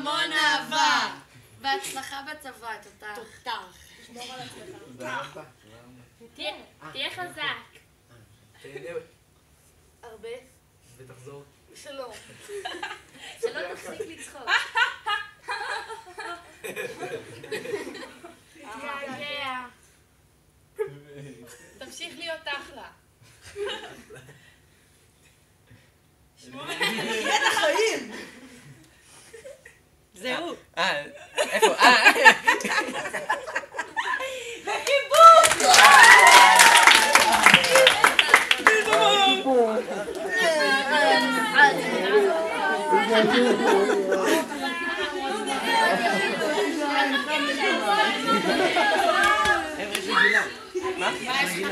המון אהבה. בהצלחה בצבא, תותח. תותח. שמור על עצמך. תודה רבה. תהיה חזק. תהנה. הרבה. ותחזור. שלום. שלא תפסיק לצחוק. תתגעגע. תמשיך להיות אחלה. תהיה את החיים! זהו. איפה? וחיבוק! מה? מתי?